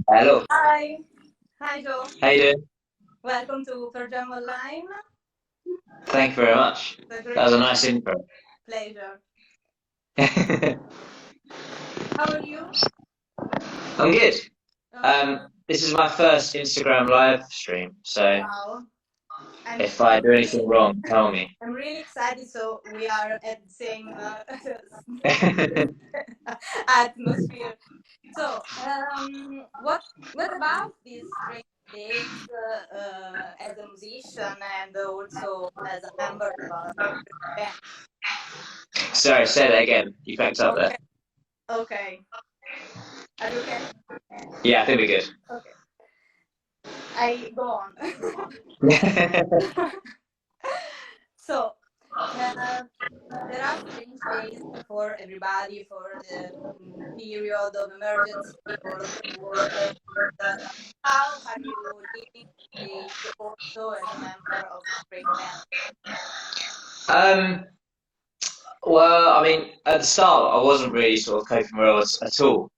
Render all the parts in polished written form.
Hello. Hi. Hi, Joe. How you doing? Welcome to PearlJamOnline. Thank you very much. It's a That great was a nice intro. pleasure. I'm How are you? good. Okay. This is my first Instagram live stream, so Wow. I'm if I do anything really, wrong, tell me. I'm really excited. So we are at the same atmosphere. So, what about these great days as a musician and also as a member of a band? Sorry, say that again. You cracked up there. Okay. Okay. Are you okay? Yeah, I think we're good. Okay. I go on. So, uh, there are strange days for everybody for the period of emergency all over the world. Uh, how are you living these days also as a member of a great band? um, well, I mean, at the start, I wasn't really sort of coping well at all.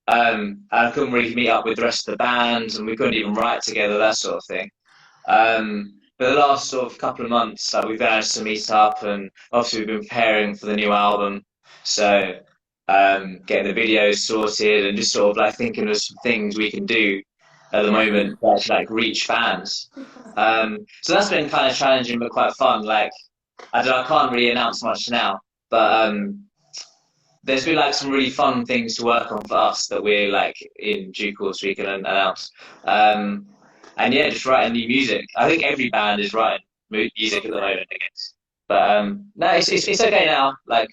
I couldn't really meet up with the rest of the band, and we couldn't even write together, that sort of thing. But the last sort of couple of months, we've managed to meet up, and obviously we've been preparing for the new album. So, getting the videos sorted, and just sort of like thinking of some things we can do at the moment to actually like reach fans. So that's been kind of challenging but quite fun. Like, I don't know, I can't really announce much now, but there's been like some really fun things to work on for us that we're like in due course we can announce. Um, and yeah, just writing new music. I think every band is writing music at the moment, I guess. But no, it's okay now. Like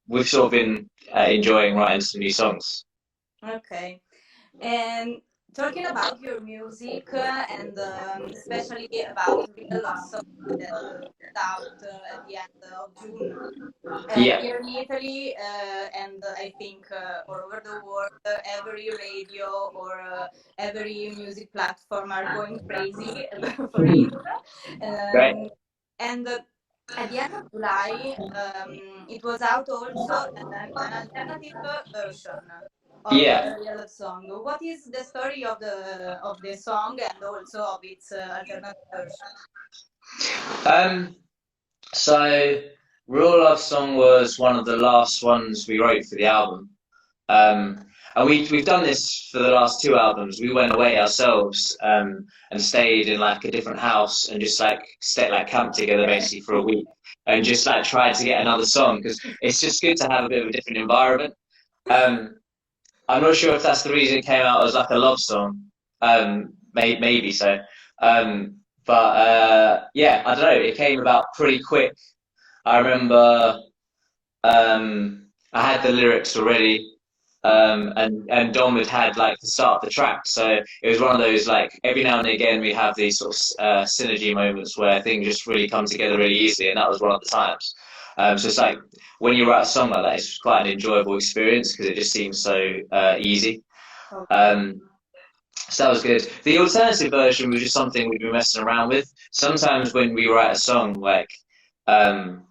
we've sort of been enjoying writing some new songs. Okay. And talking about your music and especially about Real Love Song that is out at the end of June. Yeah, Here in Italy, and I think all over the world, every radio or every music platform are going crazy for it. great. Um, and at the end of July, it was out also an alternative version of Yeah. Real Love Song. What is the story of the song and also of its alternative version? Um, so Real Love Song was one of the last ones we wrote for the album. And we've done this for the last two albums. We went away ourselves and stayed in like a different house and just like stayed like camped together basically for a week and just like tried to get another song because it's just good to have a bit of a different environment. Um, I'm not sure if that's the reason it came out as like a love song. Maybe so. But yeah, I don't know. It came about pretty quick. I remember I had the lyrics already, and Dom had like the start of the track. So it was one of those like every now and again we have these sort of synergy moments where things just really come together really easily, and that was one of the times. So it's like when you write a song like that, it's quite an enjoyable experience because it just seems so easy. Okay. Um, so that was good. The alternative version was just something we've been messing around with. Sometimes when we write a song, like um,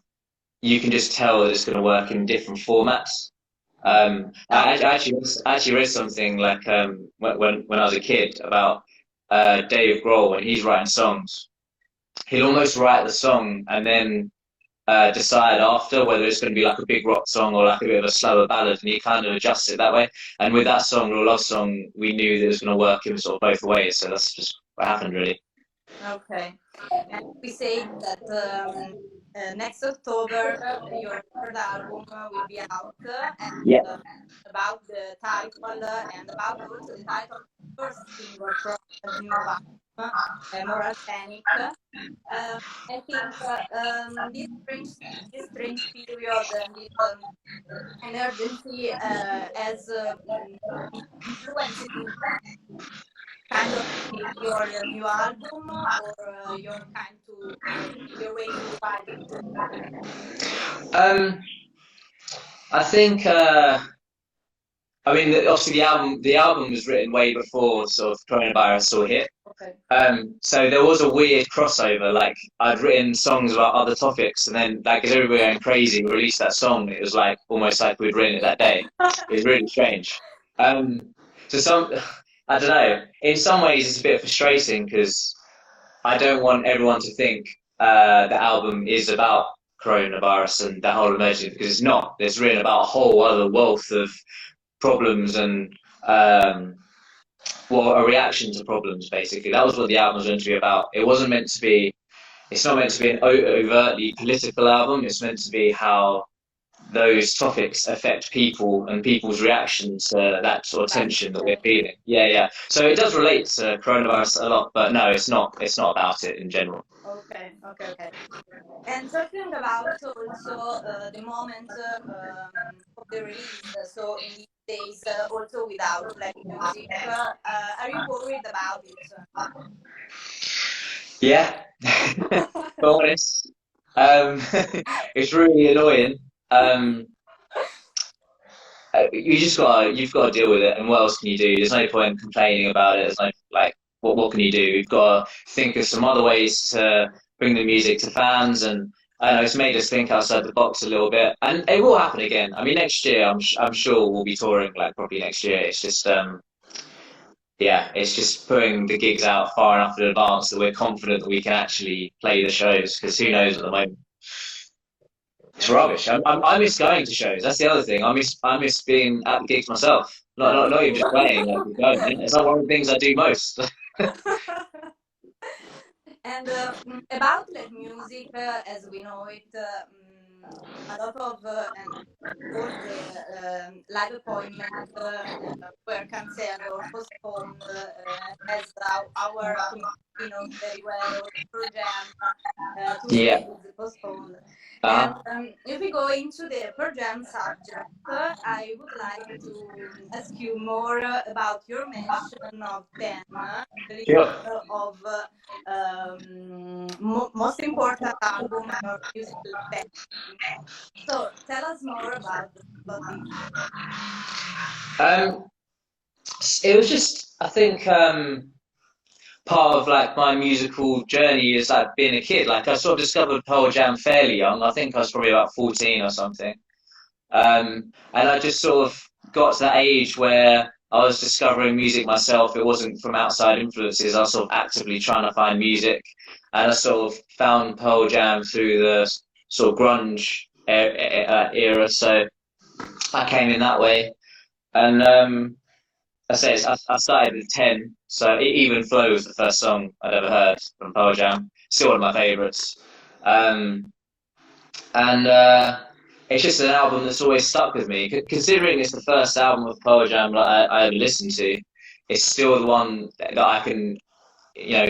you can just tell that it's going to work in different formats. I actually read something like when I was a kid about Dave Grohl when he's writing songs. He'll almost write the song and then decide after whether it's going to be like a big rock song or like a bit of a slower ballad, and he kind of adjusts it that way. And with that song, Real Love Song, we knew that it was going to work in sort of both ways. So that's just what happened, really. Okay. And we say that next October your third album will be out, and Yeah. about the title and about also the title of the first single from the new album, Moral Panic. I think this strange period and this emergency has influenced you kind of your new album or your way to write it. Um, I think. I mean, obviously the album was written way before sort of coronavirus sort of hit. Okay. So there was a weird crossover. Like I'd written songs about other topics, and then like as everybody going crazy, we released that song. It was like almost like we'd written it that day. It was really strange. Um, So I don't know. In some ways, it's a bit frustrating because I don't want everyone to think the album is about coronavirus and that whole emergency because it's not. It's written about a whole other wealth of problems and um, well, a reaction to problems. Basically, that was what the album was meant to be about. It wasn't meant to be. It's not meant to be an overtly political album. It's meant to be how those topics affect people and people's reaction to that sort of tension that we're feeling. Yeah, yeah. So it does relate to coronavirus a lot, but no, it's not. It's not about it in general. Okay, okay, okay. And talking about also the moment of the release, so in these days, also without live music, are you worried about it? Yeah, to be honest, it's really annoying. Um, you've got to deal with it, and what else can you do? There's no point complaining about it. There's no like, what can you do? You've got to think of some other ways to bring the music to fans, and I don't know it's made us think outside the box a little bit, and it will happen again. I mean, next year, I'm sure we'll be touring like probably next year. It's just yeah, it's just putting the gigs out far enough in advance that we're confident that we can actually play the shows. Because who knows at the moment. It's rubbish. I miss going to shows. That's the other thing. I miss being at the gigs myself. Not even just playing. Like, going. It's not one of the things I do most. And about live music, as we know it, a lot of and all the live appointments were cancelled or postponed, as our community knows very well, or PearlJam tour Yeah. is postponed. And Uh-huh. if we go into the PearlJam subject, I would like to ask you more about your mention of 10, the list Sure. of most important album or musical band. So tell us more about this. Um, it was just I think part of like my musical journey is like being a kid. Like I sort of discovered Pearl Jam fairly young. I think I was probably about 14 or something. And I just sort of got to that age where I was discovering music myself. It wasn't from outside influences. I was sort of actively trying to find music, and I sort of found Pearl Jam through the sort of grunge era. So I came in that way, and I started with 10. So Even Flow was the first song I'd ever heard from Pearl Jam. Still one of my favourites. Um, and it's just an album that's always stuck with me. Considering it's the first album of Pearl Jam that I ever listened to, it's still the one that I can, you know,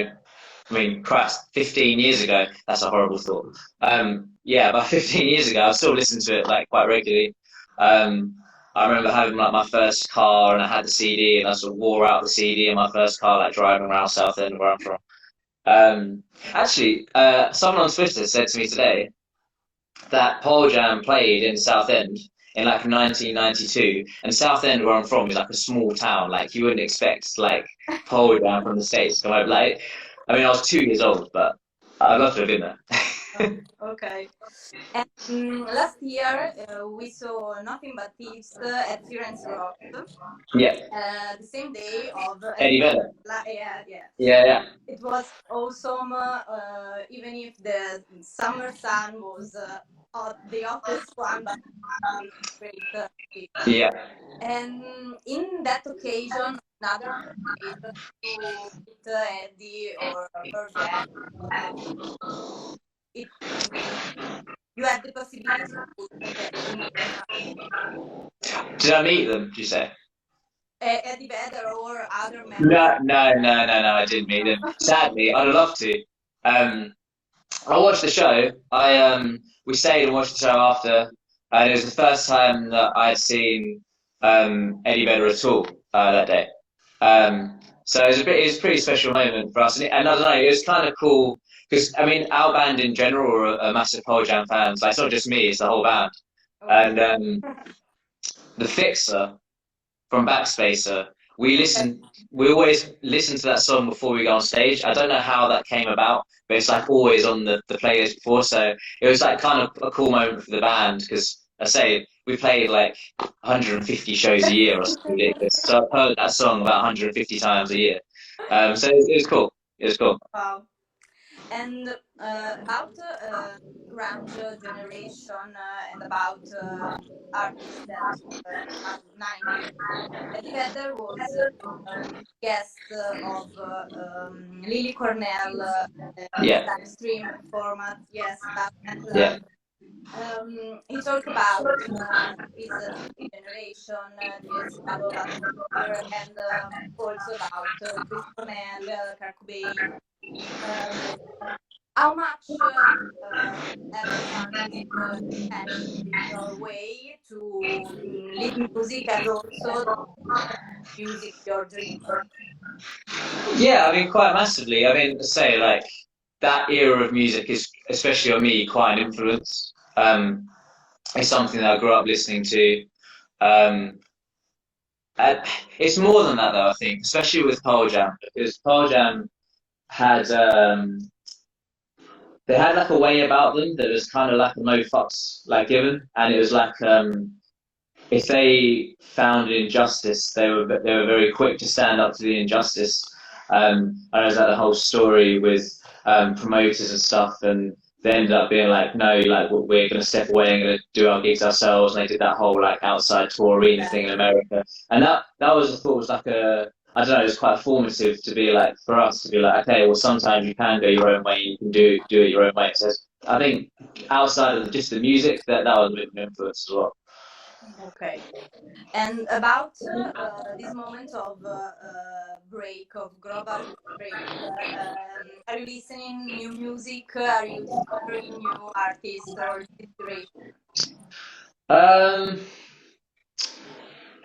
I mean, Christ, 15 years ago, that's a horrible thought. Yeah, about 15 years ago, I still listened to it like quite regularly. Um, I remember having like my first car and I had the CD and I sort of wore out the CD in my first car, like driving around Southend where I'm from. Actually, someone on Twitter said to me today that Pearl Jam played in Southend in like 1992, and Southend, where I'm from, is like a small town. Like you wouldn't expect like Pearl Jam from the States to come over. Like, I mean, I was 2 years old, but I'd love to have been there. Okay. And last year we saw Nothing But Thieves at Firenze Rock. Yeah, The same day of Eddie Vedder. yeah, yeah. Yeah, yeah. It was awesome, even if the summer sun was the hottest one, but really great. Yeah. And in that occasion, another occasion, to meet Eddie or Virgin, it you had the possibility to meet them. Did I meet them? Did you say? Eddie Vedder or other members. No. I didn't meet them. Sadly, I'd love to. I watched the show. We stayed and watched the show after, and it was the first time that I'd seen Eddie Vedder at all that day. So it was a pretty special moment for us, and I don't know, it was kind of cool because I mean our band in general are massive Pearl Jam fans. Like it's not just me; it's the whole band. And the Fixer from Backspacer, we always listen to that song before we go on stage. I don't know how that came about, but it's like always on the playlist before. So it was like kind of a cool moment for the band because I say we played like 150 shows a year or something ridiculous. So I've heard that song about 150 times a year. So it was cool. It was cool. Wow. And about grunge generation and about artists that are 90s. Together was guest of Lily Cornell in Yeah, Livestream format. Yes, that yeah, he talked about his generation, the struggle last year, and also about Chris Cornell, Kurt Cobain. Um, how much have these artists changed in your way to live music and also music your dream? yeah. I mean, quite massively. I mean, say like that era of music is, especially on me, quite an influence. It's something that I grew up listening to. Um, and it's more than that, though. I think, especially with Pearl Jam, because Pearl Jam had they had like a way about them that was kind of like a no fucks like given, and it was like if they found an injustice, they were very quick to stand up to the injustice. And it was like the whole story with promoters and stuff, and they ended up being like, no, like we're going to step away and going to do our gigs ourselves. And they did that whole like outside tour arena thing in America, and that was I thought was like a I don't know, it was quite formative to be like for us to be like, okay, well sometimes you can go your own way, you can do it your own way. So I think outside of just the music, that was a bit of an influence as well. Okay. And about this moment of break, of global break, are you listening new music? Are you discovering new artists or inspiration? Um,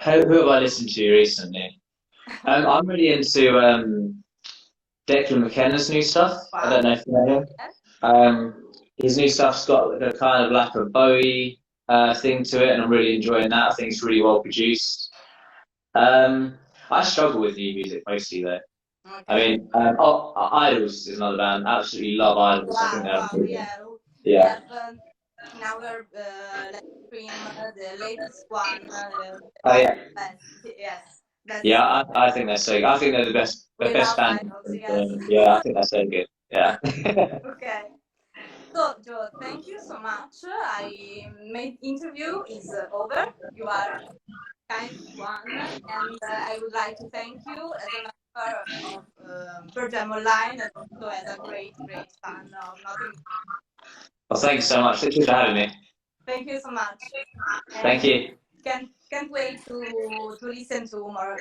who have I listened to recently? I'm really into Declan McKenna's new stuff. I don't Wow. know if you know him. Yes. His new stuff's got the kind of like a Bowie thing to it, and I'm really enjoying that. I think it's really well produced. Um, I struggle with new music mostly though. I Okay. mean, Idols is another band. I absolutely love Idols. I think Wow, they're wow, amazing. yeah. We Yeah. have in our live stream the latest one, Oh yeah. best. Yes, Yeah, that's I think they're so. I think they're the we best love band. idols. Yes. Yeah, I think they're so good. Yeah. Okay. So, Joe, thank you so much. I made interview is over. You are kind one, and I would like to thank you as a member of PearlJamOnline and also as a great, great fan of Nothing. Well, thank you so much. Thank you for having me. Thank you so much, Thank and you. can't wait to listen to more.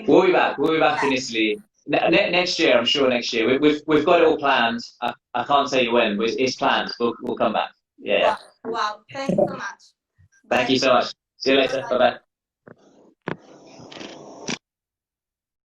We'll be back. We'll be back in Yeah. Italy next year. I'm sure next year. We've got it all planned. I can't tell you when. But it's planned. We'll come back. Yeah, yeah. Wow, wow. Thank you so much. Thank Bye. you so much. See you Bye. later. Bye Bye. bye.